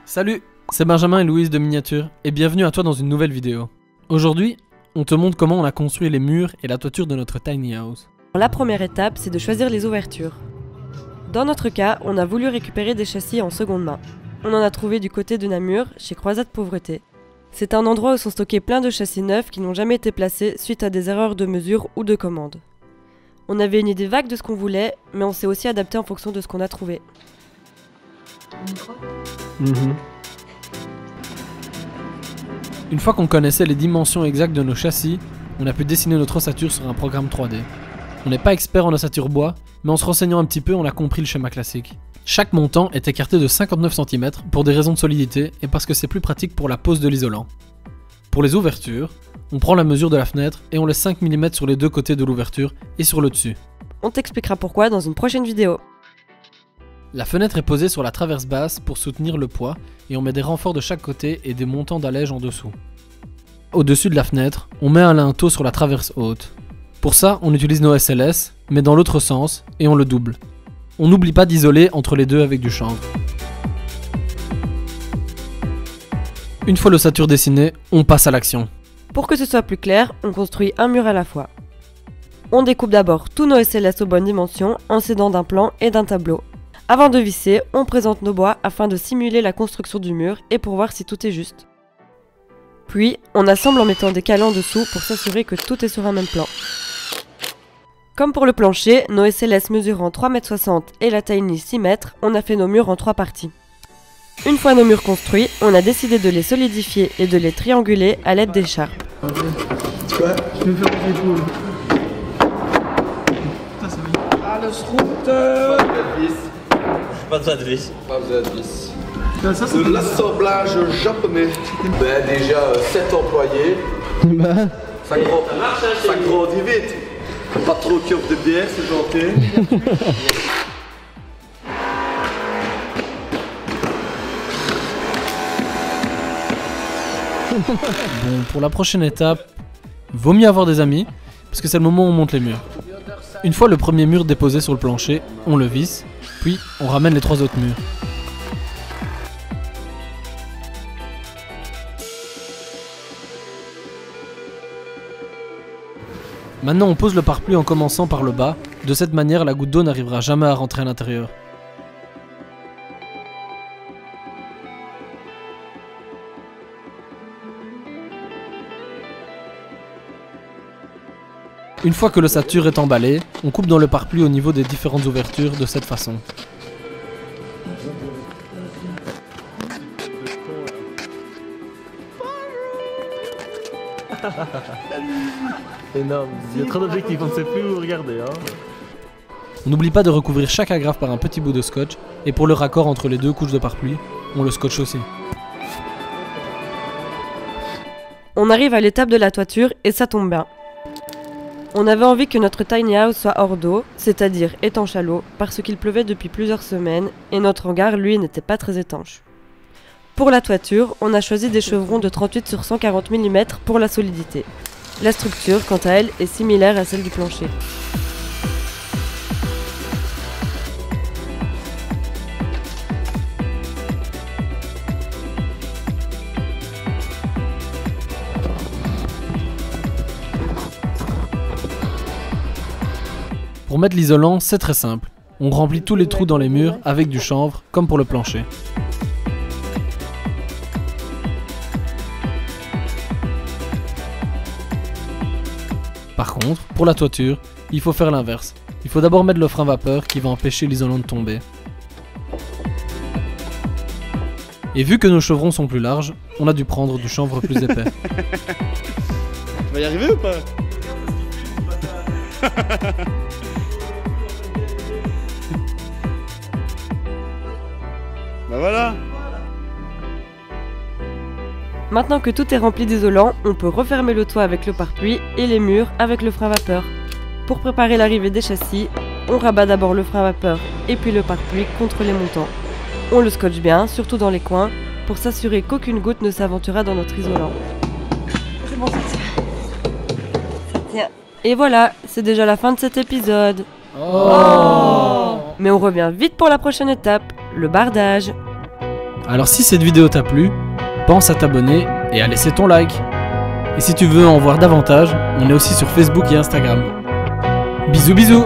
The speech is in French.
Salut, c'est Benjamin et Louise de Miniature et bienvenue à toi dans une nouvelle vidéo. Aujourd'hui, on te montre comment on a construit les murs et la toiture de notre tiny house. La première étape, c'est de choisir les ouvertures. Dans notre cas, on a voulu récupérer des châssis en seconde main. On en a trouvé du côté de Namur, chez Croisade Pauvreté. C'est un endroit où sont stockés plein de châssis neufs qui n'ont jamais été placés suite à des erreurs de mesure ou de commande. On avait une idée vague de ce qu'on voulait, mais on s'est aussi adapté en fonction de ce qu'on a trouvé. Une fois qu'on connaissait les dimensions exactes de nos châssis, on a pu dessiner notre ossature sur un programme 3D. On n'est pas expert en ossature bois, mais en se renseignant un petit peu, on a compris le schéma classique. Chaque montant est écarté de 59 cm pour des raisons de solidité et parce que c'est plus pratique pour la pose de l'isolant. Pour les ouvertures, on prend la mesure de la fenêtre et on laisse 5 mm sur les deux côtés de l'ouverture et sur le dessus. On t'expliquera pourquoi dans une prochaine vidéo. La fenêtre est posée sur la traverse basse pour soutenir le poids et on met des renforts de chaque côté et des montants d'allège en dessous. Au-dessus de la fenêtre, on met un linteau sur la traverse haute. Pour ça, on utilise nos SLS, mais dans l'autre sens, et on le double. On n'oublie pas d'isoler entre les deux avec du chanvre. Une fois l'ossature dessinée, on passe à l'action. Pour que ce soit plus clair, on construit un mur à la fois. On découpe d'abord tous nos SLS aux bonnes dimensions en s'aidant d'un plan et d'un tableau. Avant de visser, on présente nos bois afin de simuler la construction du mur et pour voir si tout est juste. Puis, on assemble en mettant des cales en dessous pour s'assurer que tout est sur un même plan. Comme pour le plancher, nos SLS mesurant 3,60 m et la tiny 6 m, on a fait nos murs en 3 parties. Une fois nos murs construits, on a décidé de les solidifier et de les trianguler à l'aide d'écharpes. Quoi? Je vais faire des poules. Putain, ça va. Ah, le route. Pas besoin de vis. Pas besoin de vis. Ça, c'est de l'assemblage japonais. Ben, déjà 7 employés. Ça grandit vite. Pas trop de curve de bière, c'est gentil. Bon, pour la prochaine étape, vaut mieux avoir des amis, parce que c'est le moment où on monte les murs. Une fois le premier mur déposé sur le plancher, on le visse, puis on ramène les 3 autres murs. Maintenant on pose le pare-pluie en commençant par le bas, de cette manière la goutte d'eau n'arrivera jamais à rentrer à l'intérieur. Une fois que l'ossature est emballée, on coupe dans le pare-pluie au niveau des différentes ouvertures de cette façon. Énorme, il y a trop d'objectifs, on ne sait plus où regarder. On n'oublie pas de recouvrir chaque agrafe par un petit bout de scotch, et pour le raccord entre les deux couches de pare-pluie, on le scotche aussi. On arrive à l'étape de la toiture et ça tombe bien. On avait envie que notre tiny house soit hors d'eau, c'est-à-dire étanche à l'eau, parce qu'il pleuvait depuis plusieurs semaines et notre hangar, lui, n'était pas très étanche. Pour la toiture, on a choisi des chevrons de 38 sur 140 mm pour la solidité. La structure, quant à elle, est similaire à celle du plancher. Pour mettre l'isolant, c'est très simple. On remplit tous les trous dans les murs avec du chanvre, comme pour le plancher. Par contre, pour la toiture, il faut faire l'inverse. Il faut d'abord mettre le frein vapeur qui va empêcher l'isolant de tomber. Et vu que nos chevrons sont plus larges, on a dû prendre du chanvre plus épais. On va y arriver ou pas? Bah voilà. Maintenant que tout est rempli d'isolant, on peut refermer le toit avec le pare-pluie et les murs avec le frein vapeur. Pour préparer l'arrivée des châssis, on rabat d'abord le frein vapeur et puis le pare-pluie contre les montants. On le scotche bien, surtout dans les coins, pour s'assurer qu'aucune goutte ne s'aventurera dans notre isolant. C'est bon, ça tient. Ça tient. Et voilà, c'est déjà la fin de cet épisode. Oh. Mais on revient vite pour la prochaine étape, le bardage. Alors si cette vidéo t'a plu, pense à t'abonner et à laisser ton like. Et si tu veux en voir davantage, on est aussi sur Facebook et Instagram. Bisous bisous.